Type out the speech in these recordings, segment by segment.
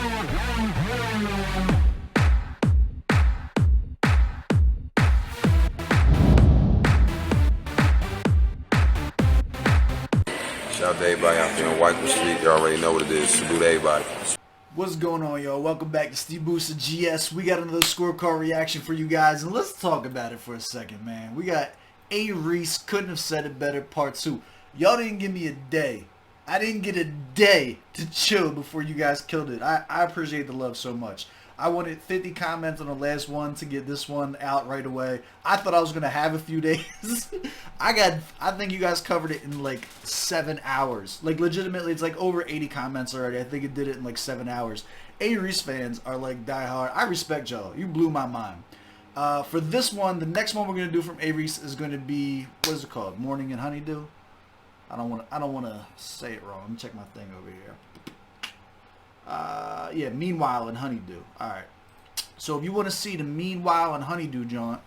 Shout out to everybody out there on White Street. You already know what it is. Salute to everybody. What's going on, y'all? Welcome back to SteveBussaGS. We got another scorecard reaction for you guys, and let's talk about it for a second, man. We got Reece, couldn't have said it better, part 2. Y'all didn't give me a day. I didn't get a day to chill before you guys killed it. I appreciate the love so much. I wanted 50 comments on the last one to get this one out right away. I thought I was going to have a few days. I think you guys covered it in like 7 hours. Like legitimately, it's like over 80 comments already. I think it did it in like 7 hours. Reece fans are like diehard. I respect y'all. You blew my mind. For this one, the next one we're going to do from Reece is going to be, what is it called? Morning and Honeydew? I don't want to say it wrong. Let me check my thing over here. Yeah, Meanwhile and Honeydew. Alright. So if you want to see the Meanwhile and Honeydew joint,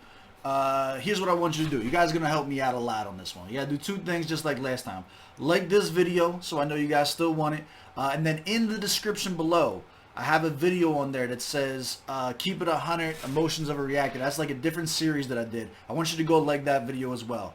here's what I want you to do. You guys are going to help me out a lot on this one. You got to do 2 things just like last time. Like this video, so I know you guys still want it. And then in the description below, I have a video on there that says, Keep It 100 Emotions of a Reactor. That's like a different series that I did. I want you to go like that video as well.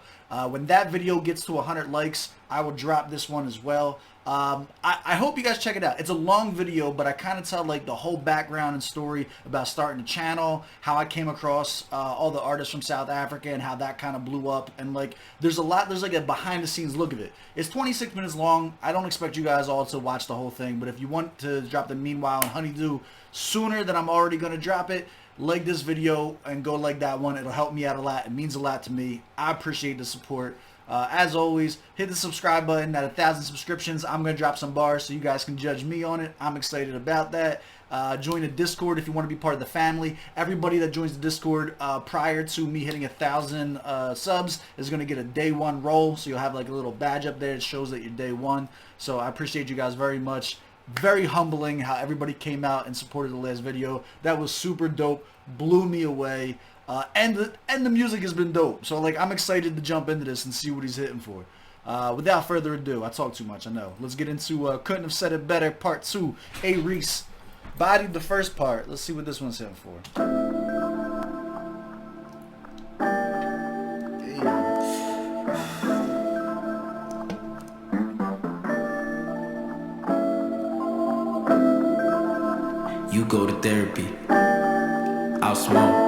When that video gets to 100 likes, I will drop this one as well. I hope you guys check it out. It's a long video, but I kind of tell like the whole background and story about starting the channel, how I came across all the artists from South Africa and how that kind of blew up. And like there's like a behind the scenes look of it. It's 26 minutes long. I don't expect you guys all to watch the whole thing, but if you want to drop the Meanwhile and Honeydew sooner than I'm already going to drop it, like this video and go like that one. It'll help me out a lot. It means a lot to me. I appreciate the support. As always, hit the subscribe button. At 1,000 subscriptions, I'm going to drop some bars so you guys can judge me on it. I'm excited about that. Join the Discord if you want to be part of the family. Everybody that joins the Discord prior to me hitting 1,000 subs is going to get a day 1 roll. So you'll have like a little badge up there that shows that you're day 1. So I appreciate you guys very much. Very humbling how everybody came out and supported the last video. That was super dope. Blew me away. And the music has been dope. So like I'm excited to jump into this and see what he's hitting for. Without further ado, I talk too much, I know. Let's get into Couldn't Have Said It Better part 2. Reece bodied the first part. Let's see what this one's hitting for. You go to therapy, I'll smoke.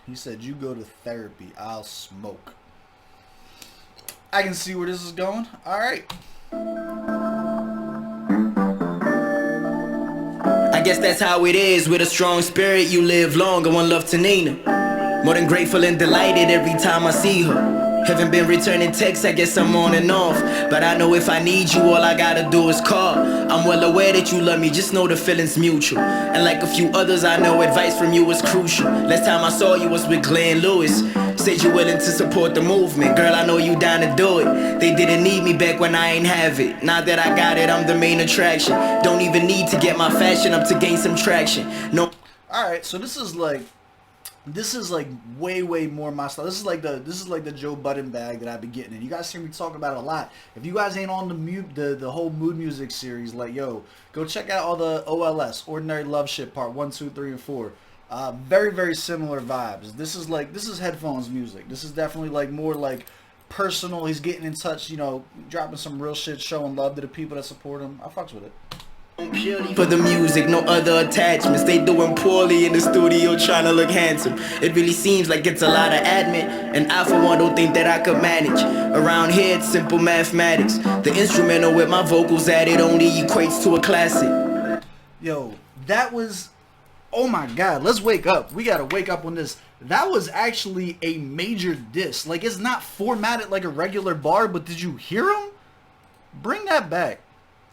He said, you go to therapy, I'll smoke. I can see where this is going. Alright. I guess that's how it is. With a strong spirit, you live long. I want love to Nina. More than grateful and delighted every time I see her. Haven't been returning texts, I guess I'm on and off. But I know if I need you, all I gotta do is call. I'm well aware that you love me, just know the feeling's mutual. And like a few others, I know advice from you is crucial. Last time I saw you was with Glenn Lewis. Said you willing to support the movement. Girl, I know you down to do it. They didn't need me back when I ain't have it. Now that I got it, I'm the main attraction. Don't even need to get my fashion up to gain some traction. No. Alright, so this is like way more my style. This is like the Joe Budden bag that I've been getting. And you guys hear me talk about it a lot. If you guys ain't on the whole mood music series, like yo, go check out all the OLS, Ordinary Love Shit part 1, 2, 3, and 4. Very similar vibes. This is headphones music. This is definitely like more like personal. He's getting in touch, you know, dropping some real shit, showing love to the people that support him. I fucks with it. For the music, no other attachments. They doing poorly in the studio trying to look handsome. It really seems like it's a lot of admin, and I for one don't think that I could manage. Around here it's simple mathematics. The instrumental with my vocals added only equates to a classic. Yo, that was, oh my god, let's wake up. We gotta wake up on this. That was actually a major diss. Like, it's not formatted like a regular bar, but did you hear him? Bring that back.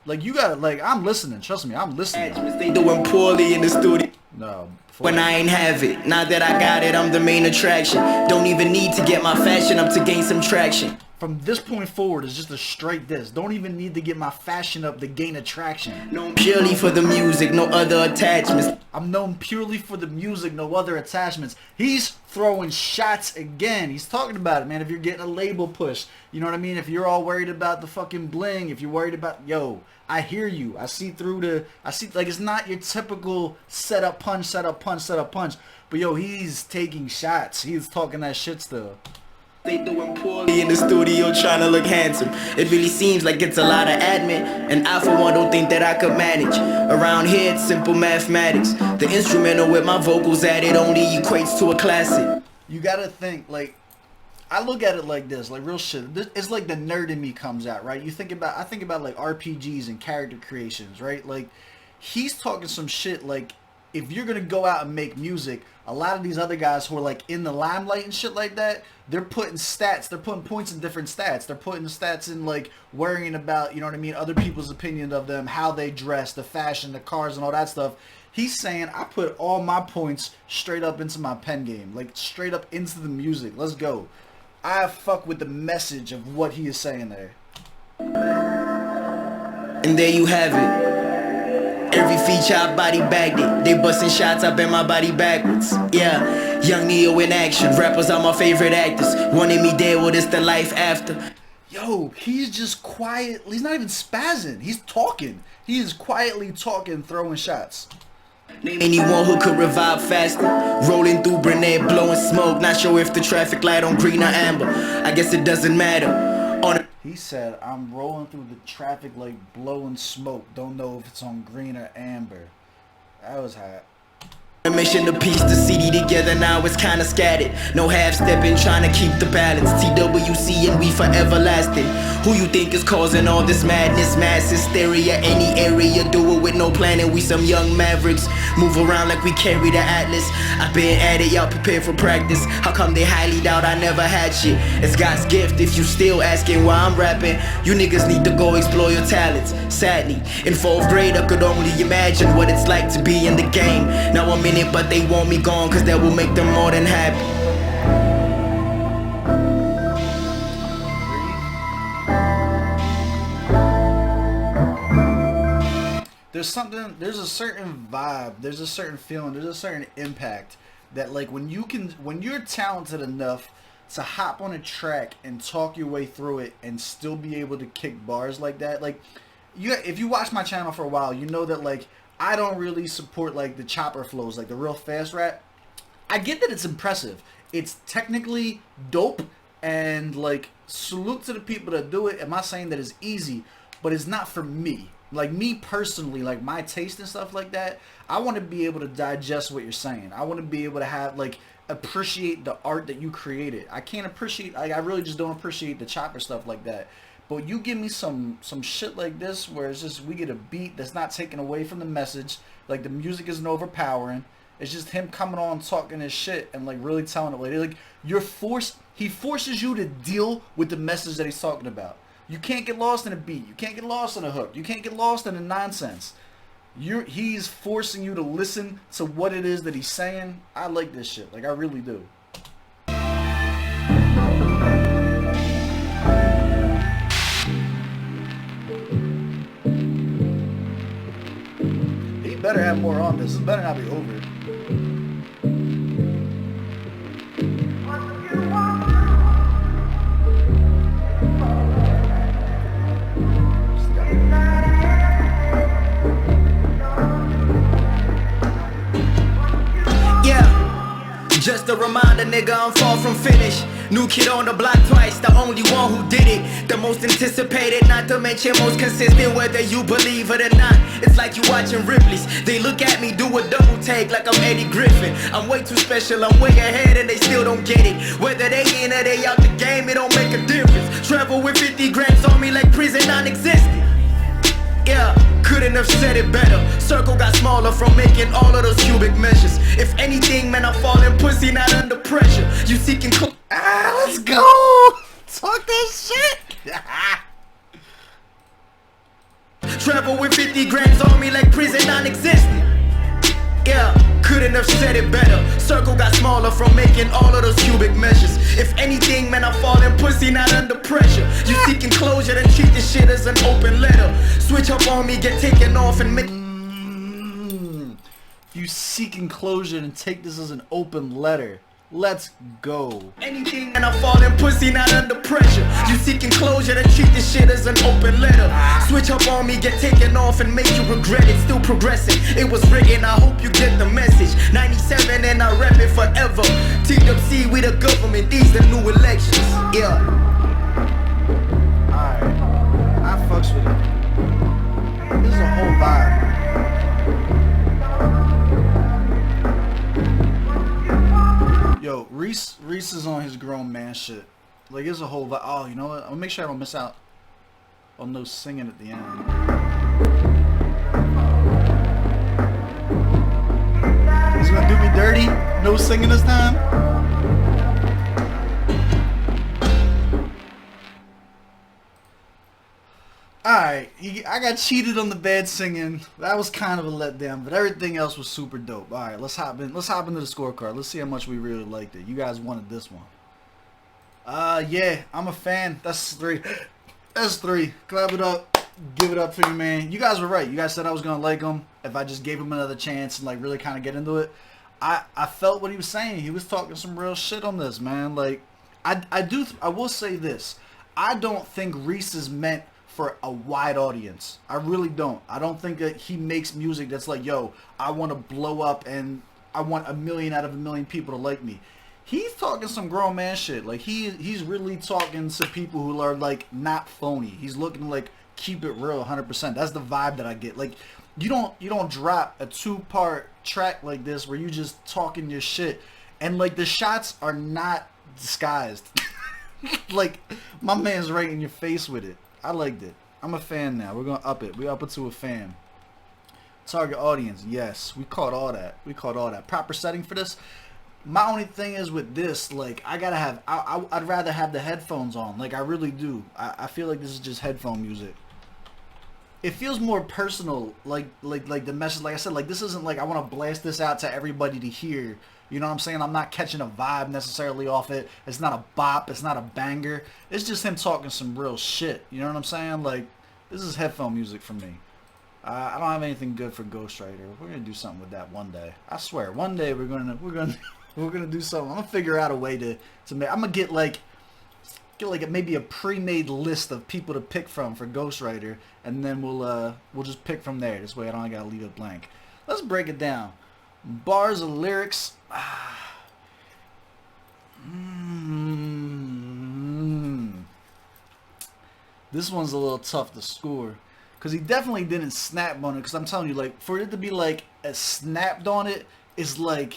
Like, you gotta, like, I'm listening. Trust me, I'm listening. They doing poorly in the studio. No. When I ain't have it. Now that I got it, I'm the main attraction. Don't even need to get my fashion up to gain some traction. from this point forward is just a straight diss. Don't even need to get my fashion up to gain attraction. Known purely for the music, no other attachments. I'm known purely for the music, no other attachments. He's throwing shots again. He's talking about it, man. If you're getting a label push, you know what I mean? If you're all worried about the fucking bling, if you're worried about, yo, I hear you. I see like it's not your typical set up punch, set up punch, set up punch. But yo, he's taking shots. He's talking that shit still. They doing poorly in the studio trying to look handsome. It really seems like it's a lot of admin, and I for one don't think that I could manage. Around here it's simple mathematics. The instrumental with my vocals added only equates to a classic. You gotta think, like, I look at it like this, like real shit. It's like the nerd in me comes out, right? I think about like RPGs and character creations, right? Like, he's talking some shit like, if you're gonna go out and make music, a lot of these other guys who are like in the limelight and shit like that, they're putting stats, they're putting points in different stats. They're putting stats in like worrying about, you know what I mean, other people's opinion of them, how they dress, the fashion, the cars and all that stuff. He's saying, I put all my points straight up into my pen game, like straight up into the music. Let's go. I fuck with the message of what he is saying there. And there you have it. Every feature I body bagged it. They busting shots, I bend my body backwards. Yeah, young Neo in action. Rappers are my favorite actors. Wanting me dead, well, it's the life after. Yo, he's just quiet. He's not even spazzing. He's talking. He is quietly talking, throwing shots. Name anyone who could revive faster. Rolling through Brunette, blowing smoke. Not sure if the traffic light on green or amber. I guess it doesn't matter. He said, I'm rolling through the traffic like blowing smoke. Don't know if it's on green or amber. That was hot. Mission to piece the CD together, now it's kinda scattered. No half-stepping, trying to keep the balance. TWC and we forever lasting. Who you think is causing all this madness? Mass hysteria, any area, do it with no planning. We some young mavericks, move around like we carry the atlas. I've been at it, y'all prepared for practice. How come they highly doubt I never had shit? It's God's gift if you still asking why I'm rapping. You niggas need to go explore your talents. Sadly, in 4th grade I could only imagine what it's like to be in the game. Now I'm in it, but they want me gone, cause that will make them more than happy. There's a certain vibe, there's a certain feeling, there's a certain impact that, like, when you're talented enough to hop on a track and talk your way through it and still be able to kick bars like that, like, if you watch my channel for a while, you know that, like, I don't really support like the chopper flows, like the real fast rap. I get that it's impressive. It's technically dope, and like, salute to the people that do it. I'm not saying that it's easy, but it's not for me. Like, me personally, like my taste and stuff like that, I want to be able to digest what you're saying. I want to be able to have, like, appreciate the art that you created. I can't appreciate, like, I really just don't appreciate the chopper stuff like that. But you give me some shit like this where it's just, we get a beat that's not taken away from the message. Like, the music isn't overpowering. It's just him coming on talking his shit and like really telling it. Like, he forces you to deal with the message that he's talking about. You can't get lost in a beat. You can't get lost in a hook. You can't get lost in the nonsense. He's forcing you to listen to what it is that he's saying. I like this shit. Like, I really do. Better have more on this. This better not be over. Yeah, just a reminder, nigga, I'm far from finished. New kid on the block twice, the only one who did it. The most anticipated, not to mention most consistent, whether you believe it or not. It's like you watching Ripley's. They look at me, do a double take like I'm Eddie Griffin. I'm way too special, I'm way ahead and they still don't get it. Whether they in or they out the game, it don't make a difference. Travel with 50 grams on me like prison non-existent. Yeah, couldn't have said it better. Circle got smaller from making all of those cubic measures. If anything, man, I'm falling pussy, not under pressure. You seeking let's go! Talk that shit! Travel with 50 grams on me like prison non-existent. Yeah. Couldn't have said it better. Circle got smaller from making all of those cubic measures. If anything, man, I fall in pussy, not under pressure. You seeking closure, then treat this shit as an open letter. Switch up on me, get taken off and make. You seeking closure and take this as an open letter. Let's go. Anything and I fall in pussy, not under pressure. You seeking closure, then treat this shit as an open letter. Switch up on me, get taken off and make you regret it. Still progressing, it was written, I hope you get the message. 97 and I rep it forever. TWC, we the government, these the new elections. Yeah. Alright, I fucks with it. This is a whole vibe. Yo, Reece is on his grown man shit. Like, it's a whole vibe. Oh, you know what? I'm gonna make sure I don't miss out on no singing at the end. He's gonna do me dirty? No singing this time? Alright, I got cheated on the bad singing. That was kind of a letdown, but everything else was super dope. Alright, let's hop into the scorecard. Let's see how much we really liked it. You guys wanted this one. Yeah, I'm a fan. That's 3. That's 3. Clap it up. Give it up for you, man. You guys were right. You guys said I was gonna like him if I just gave him another chance and like really kind of get into it. I felt what he was saying. He was talking some real shit on this, man. Like, I will say this. I don't think Reece is meant for a wide audience. I really don't. I don't think that he makes music that's like, yo, I want to blow up and I want 1 million out of 1 million people to like me. He's talking some grown man shit. Like, he's really talking to people who are like not phony. He's looking like keep it real 100%. That's the vibe that I get. Like, you don't drop a 2-part track like this where you just talking your shit and like the shots are not disguised. Like, my man's right in your face with it. I liked it. I'm a fan now. We're gonna up it. We up it to a fan. Target audience, yes. We caught all that. We caught all that. Proper setting for this. My only thing is with this, like, I gotta have. I'd rather have the headphones on. Like, I really do. I feel like this is just headphone music. It feels more personal. Like the message. Like I said, like this isn't like I want to blast this out to everybody to hear. You know what I'm saying? I'm not catching a vibe necessarily off it. It's not a bop. It's not a banger. It's just him talking some real shit. You know what I'm saying? Like, this is headphone music for me. I don't have anything good for Ghostwriter. We're gonna do something with that one day. I swear, one day we're gonna do something. I'm gonna figure out a way to make. I'm gonna get like maybe a pre-made list of people to pick from for Ghostwriter, and then we'll just pick from there. This way I don't gotta leave it blank. Let's break it down. Bars of lyrics. This one's a little tough to score because he definitely didn't snap on it. Because I'm telling you, like, for it to be like a snapped on it is like,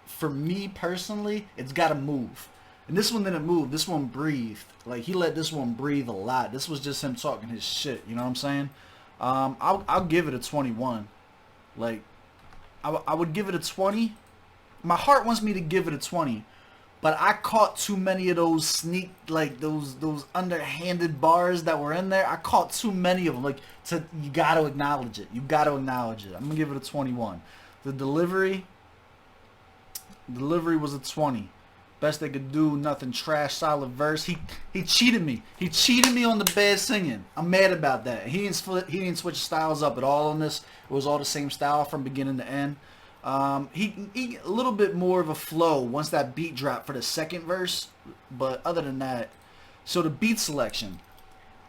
for me personally, it's got to move. And this one didn't move. This one breathed. Like, he let this one breathe a lot. This was just him talking his shit. You know what I'm saying? I'll give it a 21. Like, I would give it a 20. My heart wants me to give it a 20, but I caught too many of those those underhanded bars that were in there. I caught too many of them. Like, you got to acknowledge it. You got to acknowledge it. I'm gonna give it a 21. The delivery was a 20. Best they could do, nothing trash, solid verse. He cheated me. He cheated me on the bad singing. I'm mad about that. He didn't switch styles up at all on this. It was all the same style from beginning to end. He a little bit more of a flow once that beat dropped for the second verse, but other than that, so the beat selection,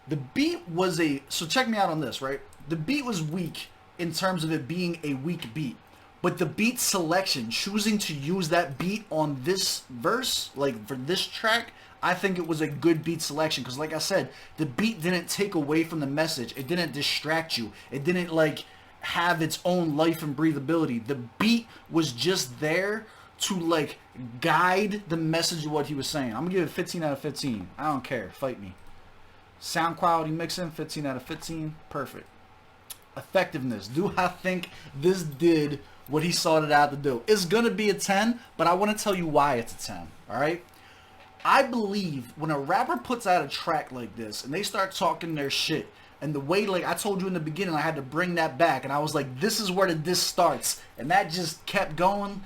so check me out on this, right? The beat was weak in terms of it being a weak beat, but the beat selection, choosing to use that beat on this verse, like for this track, I think it was a good beat selection because, like I said, the beat didn't take away from the message. It didn't distract you. It didn't like have its own life and breathability. The beat was just there to like guide the message of what he was saying. I'm gonna give it 15 out of 15. I don't care. Fight me. Sound quality mixing, 15 out of 15. Perfect. Effectiveness. Do I think this did what he sought it out to do? It's gonna be a 10, but I want to tell you why it's a 10. All right. I believe when a rapper puts out a track like this and they start talking their shit, And the way, like I told you in the beginning, I had to bring that back. And I was like, this is where the diss starts. And that just kept going.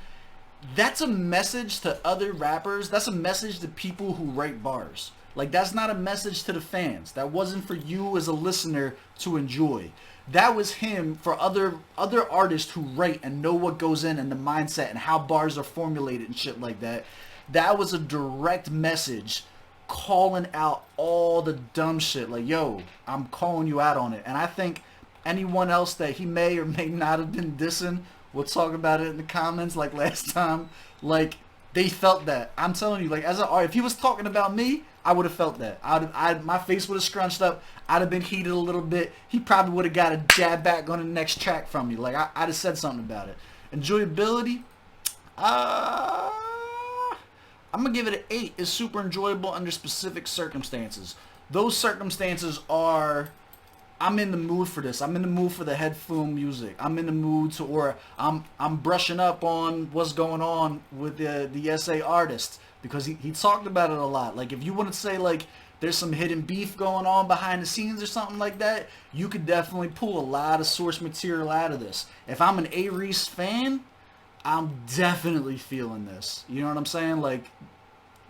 That's a message to other rappers. That's a message to people who write bars. Like, that's not a message to the fans. That wasn't for you as a listener to enjoy. That was him for other artists who write and know what goes in and the mindset and how bars are formulated and shit like that. That was a direct message calling out all the dumb shit. Like, yo, I'm calling you out on it. And I think anyone else that he may or may not have been dissing, we'll talk about it in the comments like last time. Like, they felt that. I'm telling you, like, as an artist, if he was talking about me, I would have felt that. My face would have scrunched up. I'd have been heated a little bit. He probably would have got a jab back on the next track from me. Like, I'd have said something about it. Enjoyability, I'm going to give it an 8. It's super enjoyable under specific circumstances. Those circumstances are, I'm in the mood for this. I'm in the mood for the headphone music. I'm in the mood to, or I'm brushing up on what's going on with the SA artist, because he talked about it a lot. Like, if you want to say, like, there's some hidden beef going on behind the scenes or something like that, you could definitely pull a lot of source material out of this. If I'm an Reece fan, I'm definitely feeling this. You know what I'm saying? Like,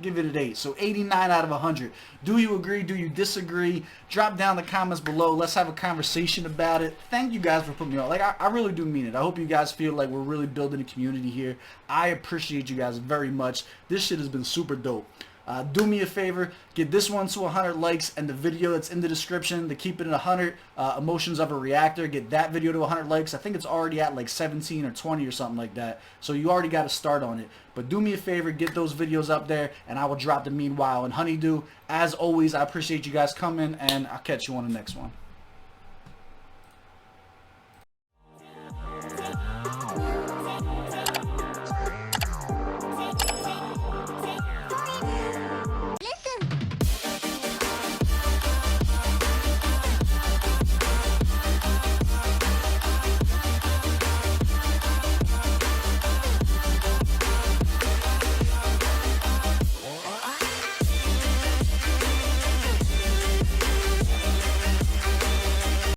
give it an 8. So 89 out of 100. Do you agree? Do you disagree? Drop down the comments below. Let's have a conversation about it. Thank you guys for putting me on. Like, I really do mean it. I hope you guys feel like we're really building a community here. I appreciate you guys very much. This shit has been super dope. Do me a favor, get this one to 100 likes, and the video that's in the description to keep it at 100, Emotions of a Reactor, get that video to 100 likes. I think it's already at like 17 or 20 or something like that, so you already got to start on it. But do me a favor, get those videos up there, and I will drop the Meanwhile and Honeydew. As always, I appreciate you guys coming, and I'll catch you on the next one.